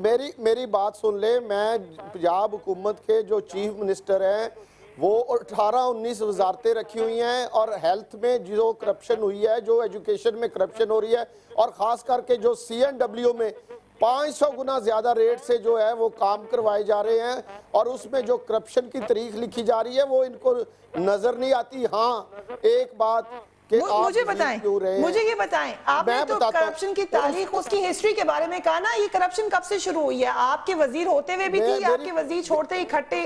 میری بات سن لے. میں پنجاب حکومت کے جو چیف منسٹر ہیں وہ 18-19 وزارتیں رکھی ہوئی ہیں, اور ہیلتھ میں جو کرپشن ہوئی ہے, جو ایجوکیشن میں کرپشن ہو رہی ہے, اور خاص کر کے جو CNW میں 500 گنا زیادہ ریٹ سے جو ہے وہ کام کروائے جا رہے ہیں, اور اس میں جو کرپشن کی تاریخ لکھی جا رہی ہے وہ ان کو نظر نہیں آتی. ہاں ایک بات کہ مجھے بتائیں آپ نے تو کرپشن کی تاریخ, اس کی ہسٹری کے بارے میں کہا نا, یہ کرپشن کب سے شروع ہوئی ہے؟ آپ کے وزیر ہوتے ہوئے بھی تھی, آپ کے وزیر چھوڑتے ہی کھٹے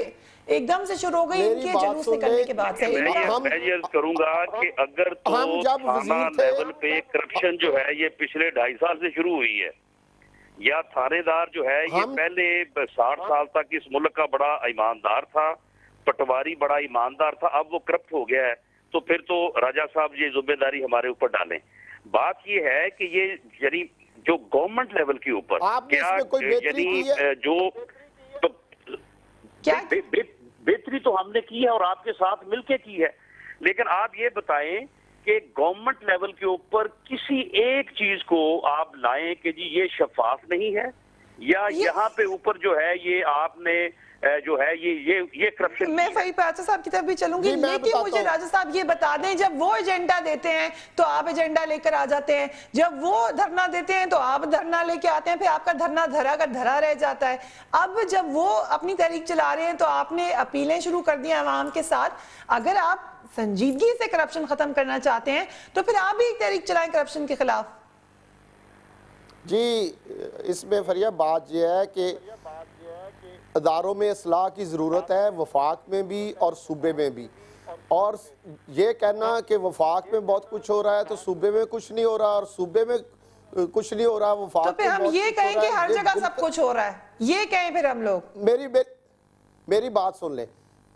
ایک دم سے شروع ہو گئی ان کے جلوس نکلنے کے بعد سے؟ میں یہ عرض کروں گا کہ اگر تو تھانہ لیول پہ کرپشن جو ہے یہ پچھلے 2.5 سال سے شروع ہوئی ہے, یا تھانے دار جو ہے یہ پہلے 60 سال تک اس ملک کا بڑا ایماندار تھا, پٹواری بڑا ایماندار تھا, اب وہ کرپٹ ہو گیا ہے, تو پھر تو راجہ صاحب یہ ذمہ داری ہمارے اوپر ڈالیں. بات یہ ہے کہ یہ یعنی جو گورنمنٹ لیول کے اوپر کیا یعنی جو بہتری تو ہم نے کی ہے اور آپ کے ساتھ مل کے کی ہے, لیکن آپ یہ بتائیں کہ گورنمنٹ لیول کے اوپر کسی ایک چیز کو آپ لائیں کہ جی یہ شفاف نہیں ہے, یا یہاں پہ اوپر جو ہے یہ آپ نے جو ہے یہ کرپشن. میں فہید پاچا صاحب کی طرف بھی چلوں گی, لیکن مجھے راجہ صاحب یہ بتا دیں, جب وہ ایجنڈا دیتے ہیں تو آپ ایجنڈا لے کر آ جاتے ہیں, جب وہ دھرنا دیتے ہیں تو آپ دھرنا لے کے آتے ہیں, پھر آپ کا دھرنا دھرا کا دھرا رہ جاتا ہے. اب جب وہ اپنی تحریک چلا رہے ہیں تو آپ نے اپیلیں شروع کر دی ہیں عوام کے ساتھ. اگر آپ سنجیدگی سے کرپشن ختم کرنا چاہتے ہیں تو پھر آپ بھی ایک تحریک چلائیں کرپشن کے خلاف. جی اس میں فریہ بات یہ ہے کہ اداروں میں اصلاح کی ضرورت ہے, وفاق میں بھی اور صوبے میں بھی, اور یہ کہنا کہ وفاق میں بہت کچھ ہو رہا ہے تو صوبے میں کچھ نہیں ہو رہا, اور صوبے میں کچھ نہیں ہو رہا وفاق میں, تو پھر ہم یہ کہیں کہ ہر جگہ سب کچھ ہو رہا ہے, یہ کہیں پھر ہم لوگ. میری بات سن لیں,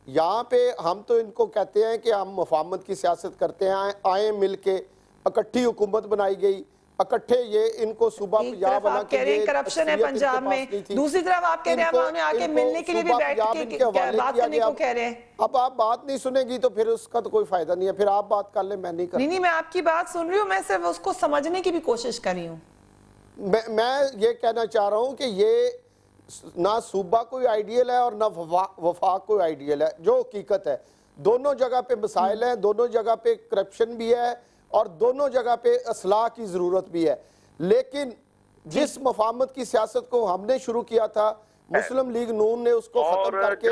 یہاں پہ ہم تو ان کو کہتے ہیں کہ ہم مفاہمت کی سیاست کرتے ہیں, آئیں مل کے, اکٹھی حکومت بنائی گئی, اکٹھے یہ ان کو صوبہ پنجاب بنا کے یہ کرپشن ہے پنجاب میں, دوسری طرف آپ کہہ رہے ہیں انہیں آکے ملنے کے لیے بھی بیٹھ کے بات کرنے کو کہہ رہے ہیں. اب آپ بات نہیں سنیں گی تو پھر اس کا تو کوئی فائدہ نہیں ہے, پھر آپ بات کر لیں, میں نہیں کرتا. نہیں میں آپ کی بات سن رہی ہوں, میں صرف اس کو سمجھنے کی بھی کوشش کر رہی ہوں. میں یہ کہنا چاہ رہا ہوں کہ یہ نہ صوبہ کوئی آئیڈیل ہے اور نہ وفاق کوئی آئیڈیل ہے, جو حقیقت ہے. دونوں جگہ پہ مسائل ہیں, دونوں جگہ پہ کرپشن بھی ہے, اور دونوں جگہ پہ اصلاح کی ضرورت بھی ہے. لیکن جس مفاہمت کی سیاست کو ہم نے شروع کیا تھا, مسلم لیگ نون نے اس کو ختم کر کے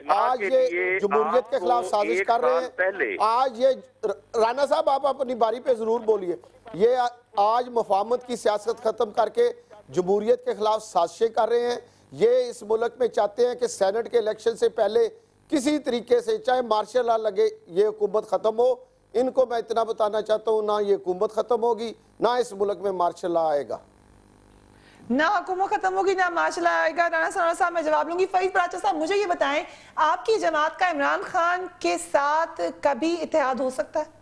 آج یہ جمہوریت کے خلاف سازش کر رہے ہیں. آج یہ رانا صاحب آپ اپنی باری پہ ضرور بولیے, یہ آج مفاہمت کی سیاست ختم کر کے جمہوریت کے خلاف سازشیں کر رہے ہیں. یہ اس ملک میں چاہتے ہیں کہ سینٹ کے الیکشن سے پہلے کسی طریقے سے چاہے مارشل لا لگے یہ حکومت ختم ہو. ان کو میں اتنا بتانا چاہتا ہوں, نہ یہ حکومت ختم ہوگی, نہ اس ملک میں مارشل لا آئے گا. نہ حکومت ختم ہوگی, نہ مارشل لا آئے گا. رانا ثنا صاحب میں جواب لوں گی. فہید پاچا صاحب مجھے یہ بتائیں, آپ کی جماعت کا عمران خان کے ساتھ کبھی اتحاد ہو سکتا ہے؟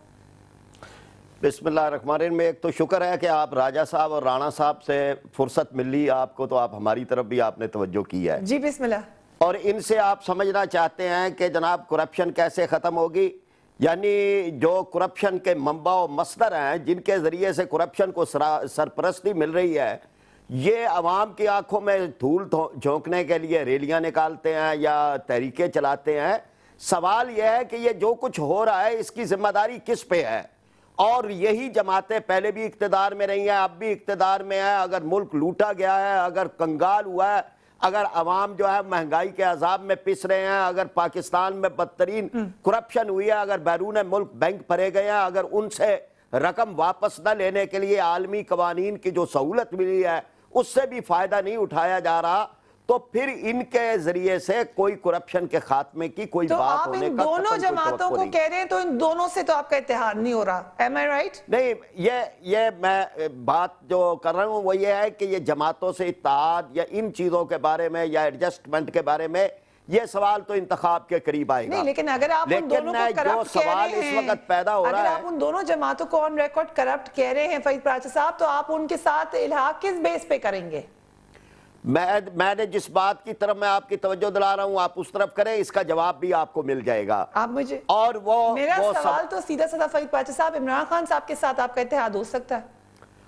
بسم اللہ الرحمن الرحیم. میں ایک تو شکر ہے کہ آپ راجہ صاحب اور رانا صاحب سے فرصت ملی آپ کو, تو آپ ہماری طرف بھی آپ نے توجہ کی ہے. جی بسم اللہ. اور ان سے آپ سمجھنا چاہتے ہیں کہ جناب کرپشن کیسے ختم ہوگی, یعنی جو کرپشن کے منبع و مصدر ہیں, جن کے ذریعے سے کرپشن کو سرپرستی مل رہی ہے, یہ عوام کی آنکھوں میں دھول جھونکنے کے لیے ریلیاں نکالتے ہیں یا تحریکیں چلاتے ہیں. سوال یہ ہے کہ یہ جو کچھ ہو رہا ہے اس کی ذمہ داری کس پہ ہے؟ اور یہی جماعتیں پہلے بھی اقتدار میں رہی ہیں, اب بھی اقتدار میں ہیں. اگر ملک لوٹا گیا ہے, اگر کنگال ہوا ہے, اگر عوام جو ہے مہنگائی کے عذاب میں پس رہے ہیں, اگر پاکستان میں بدترین کرپشن ہوئی ہے, اگر بیرون ملک بینک بھرے گئے ہیں, اگر ان سے رقم واپس نہ لینے کے لیے عالمی قوانین کی جو سہولت ملی ہے اس سے بھی فائدہ نہیں اٹھایا جا رہا, تو پھر ان کے ذریعے سے کوئی کرپشن کے خاتمے کی کوئی بات ہونے کا تو آپ ان دونوں جماعتوں کو کہہ رہے ہیں, تو ان دونوں سے تو آپ کا اتحاد نہیں ہو رہا. Am I right? نہیں, یہ میں بات جو کر رہا ہوں وہ یہ ہے کہ یہ جماعتوں سے اتحاد یا ان چیزوں کے بارے میں یا ایڈجسٹمنٹ کے بارے میں, یہ سوال تو انتخاب کے قریب آئے گا. نہیں, لیکن اگر آپ ان دونوں کو کرپٹ کہہ رہے ہیں, اگر آپ ان دونوں جماعتوں کو آن ریکارڈ کرپٹ کہہ رہے ہیں فہید پاچا صاحب, تو آپ ان کے ساتھ الحاق کس بیس پہ کریں گے؟ میں نے جس بات کی طرف میں آپ کی توجہ دلا رہا ہوں آپ اس طرف کریں, اس کا جواب بھی آپ کو مل جائے گا. آپ مجھے اور میرا سوال تو سیدھا سادہ فہید پاچا صاحب, عمران خان صاحب کے ساتھ آپ کا اتحاد ہو سکتا ہے؟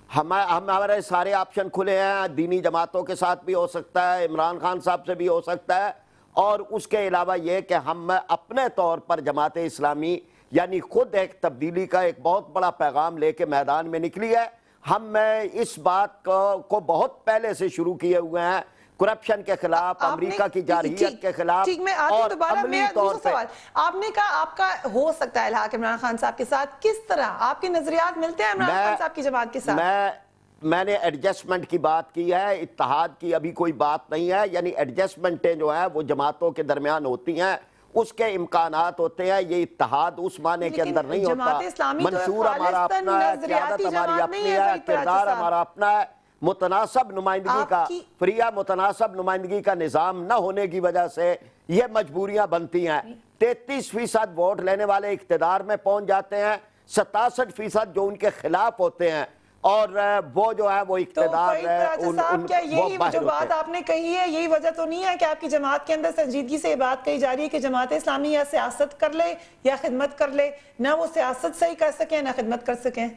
ہمارے سارے آپشن کھلے ہیں، دینی جماعتوں کے ساتھ بھی ہو سکتا ہے، عمران خان صاحب سے بھی ہو سکتا ہے، اور اس کے علاوہ یہ کہ ہم اپنے طور پر جماعت اسلامی یعنی خود ایک تبدیلی کا ایک بہت بڑا پیغام لے کے میدان میں نکلی ہے۔ ہم اس بات کو بہت پہلے سے شروع کیے ہوئے ہیں، کرپشن کے خلاف، امریکہ کی جارحیت کے خلاف، اور عملی طور پہ آپ نے کہا آپ کا ہو سکتا ہے الحاق عمران خان صاحب کے ساتھ، کس طرح آپ کے نظریات ملتے ہیں عمران خان صاحب کی جماعت کے ساتھ؟ میں نے ایڈجسٹمنٹ کی بات کی ہے، اتحاد کی ابھی کوئی بات نہیں ہے، یعنی ایڈجسٹمنٹیں جو ہیں وہ جماعتوں کے درمیان ہوتی ہیں، اس کے امکانات ہوتے ہیں، یہ اتحاد اس معنی کے اندر نہیں ہوتا۔ منشور ہمارا اپنا ہے، قیادت ہماری اپنی ہے، کردار ہمارا اپنا ہے، متناسب نمائندگی کا، فریہ متناسب نمائندگی کا نظام نہ ہونے کی وجہ سے یہ مجبوریاں بنتی ہیں۔ 33% ووٹ لینے والے اقتدار میں پہنچ جاتے ہیں، 67% جو ان کے خلاف ہوتے ہیں، اور وہ جو ہے وہ اقتدار کیا یہی جو بات آپ نے کہی ہے یہی وجہ تو نہیں ہے کہ آپ کی جماعت کے اندر سنجیدگی سے یہ بات کہی جا رہی ہے کہ جماعت اسلامی یا سیاست کر لے یا خدمت کر لے، نہ وہ سیاست صحیح کر سکیں نہ خدمت کر سکیں؟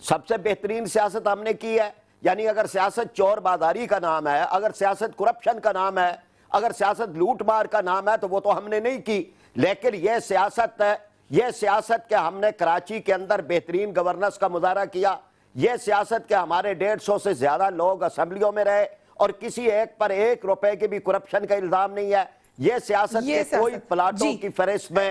سب سے بہترین سیاست ہم نے کی ہے، یعنی اگر سیاست چور بازاری کا نام ہے، اگر سیاست کرپشن کا نام ہے، اگر سیاست لوٹ مار کا نام ہے تو وہ تو ہم نے نہیں کی، لیکن یہ سیاست کہ ہم نے کراچی کے اندر بہترین گورننس کا مظاہرہ کیا، یہ سیاست کہ ہمارے 150 سے زیادہ لوگ اسمبلیوں میں رہے اور کسی ایک پر 1 روپے کی بھی کرپشن کا الزام نہیں ہے، یہ سیاست کے کوئی پلاٹوں کی فہرست میں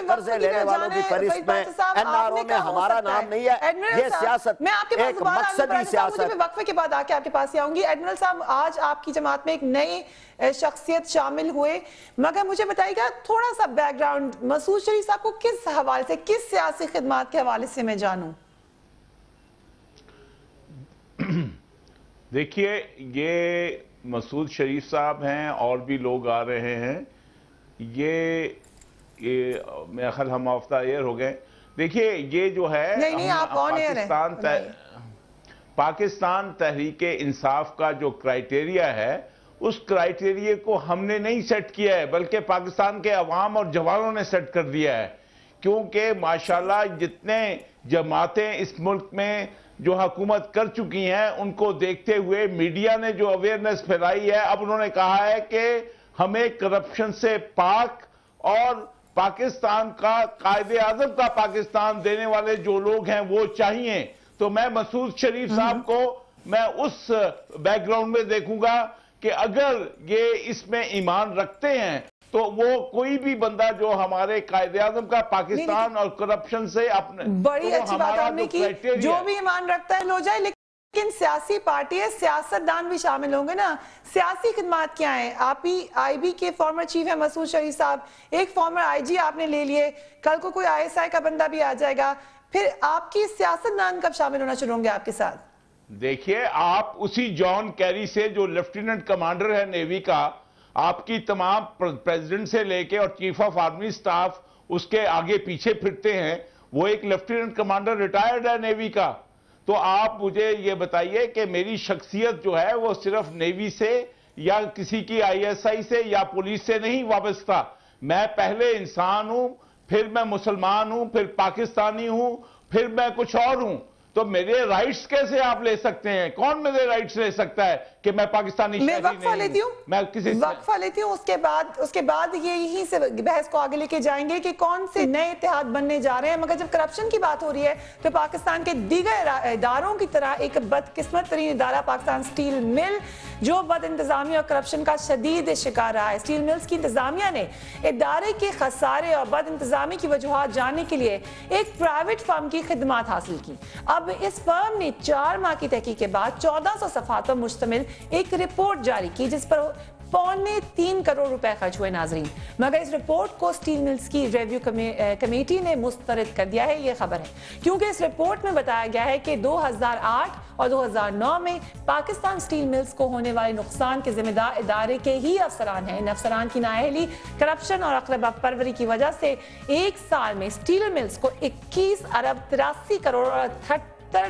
قرضے لینے والوں کی فہرست میں این آر او میں ہمارا نام نہیں ہے، یہ سیاست ایک مقصدی سیاست۔ میں وقفے کے بعد آ کے آپ کے پاس ہی آؤں گی۔ ایڈمرل صاحب، آج آپ کی جماعت میں ایک نئی شخصیت شامل ہوئے، مگر مجھے بتائیے گا تھوڑا سا بیک گراؤنڈ، مسعود شریف صاحب کو کس حوالے سے، کس سیاسی خدمات کے حوالے سے میں جانوں؟ دیکھیے، یہ مسعود شریف صاحب ہیں اور بھی لوگ آ رہے ہیں، یہ میرا خیال ہم آفتہ ایئر ہو گئے۔ دیکھیے یہ جو ہے پاکستان تحریک انصاف کا جو کرائیٹیریا ہے، اس کرائیٹیریا کو ہم نے نہیں سیٹ کیا ہے بلکہ پاکستان کے عوام اور جوانوں نے سیٹ کر دیا ہے، کیونکہ ماشاءاللہ جتنے جماعتیں اس ملک میں جو حکومت کر چکی ہیں ان کو دیکھتے ہوئے میڈیا نے جو اویئرنس پھیلائی ہے، اب انہوں نے کہا ہے کہ ہمیں کرپشن سے پاک اور پاکستان کا قائد اعظم کا پاکستان دینے والے جو لوگ ہیں وہ چاہیے۔ تو میں مسعود شریف صاحب کو میں اس بیک گراؤنڈ میں دیکھوں گا کہ اگر یہ اس میں ایمان رکھتے ہیں تو وہ کوئی بھی بندہ جو ہمارے قائد اعظم کا پاکستان اور کرپشن سے اپنے بڑی اچھی بات آپ نے کی، جو بھی ایمان رکھتا ہے لو جائے، لیکن سیاسی پارٹی ہے، سیاست دان بھی شامل ہوں گے نا۔ سیاسی خدمات کیا ہیں؟ آپ ہی آئی بی کے فارمر چیف ہیں مسعود شریف صاحب، ایک فارمر آئی جی آپ نے لے لیے، کل کو کوئی آئی ایس آئی کا بندہ بھی آ جائے گا، پھر آپ کی سیاست دان کب شامل ہونا شروع ہوں گے آپ کے ساتھ؟ دیکھیے، آپ اسی جان کیری سے جو لیفٹیننٹ کمانڈر ہے نیوی کا، آپ کی تمام پریزیڈنٹ سے لے کے اور چیف آف آرمی سٹاف اس کے آگے پیچھے پھرتے ہیں، وہ ایک لیفٹیننٹ کمانڈر ریٹائرڈ ہے نیوی کا۔ تو آپ مجھے یہ بتائیے کہ میری شخصیت جو ہے وہ صرف نیوی سے یا کسی کی آئی ایس آئی سے یا پولیس سے نہیں وابستہ، میں پہلے انسان ہوں، پھر میں مسلمان ہوں، پھر پاکستانی ہوں، پھر میں کچھ اور ہوں۔ تو میرے رائٹس کیسے آپ لے سکتے ہیں؟ کون میرے رائٹس لے سکتا ہے کہ میں پاکستانی شہری نہیں ہوں؟ میں وقفہ لیتی ہوں، اس کے بعد یہی سے بحث کو آگے لے کے جائیں گے کہ کون سے نئے اتحاد بننے جا رہے ہیں۔ مگر جب کرپشن کی بات ہو رہی ہے تو پاکستان کے دیگر اداروں کی طرح ایک بدقسمت ترین ادارہ پاکستان سٹیل مل، جو بد انتظامی اور کرپشن کا شدید شکار رہا ہے۔ سٹیل ملز کی انتظامیہ نے ادارے کے خسارے اور بد انتظامی کی وجوہات جاننے کے لیے ایک پرائیویٹ فرم کی خدمات حاصل کی۔ اب اس فرم نے 4 ماہ کی تحقیق کے بعد 1400 صفحات پر مشتمل ایک رپورٹ جاری کی، جس پر 3.25 کروڑ روپے خرچ ہوئے ناظرین، مگر اس رپورٹ کو سٹیل ملز کی ریویو کمیٹی نے مسترد کر دیا ہے۔ یہ خبر ہے کیونکہ اس رپورٹ میں بتایا گیا ہے کہ 2008 اور 2009 میں پاکستان سٹیل ملز کو ہونے والے نقصان کے ذمہ دار ادارے کے ہی افسران ہیں۔ ان افسران کی نااہلی، کرپشن اور عقل پروری کی وجہ سے ایک سال میں سٹیل ملز کو 21 ارب 83 کروڑ اور 70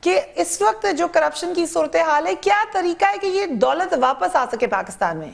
کہ اس وقت جو کرپشن کی صورتحال ہے کیا طریقہ ہے کہ یہ دولت واپس آ سکے پاکستان میں؟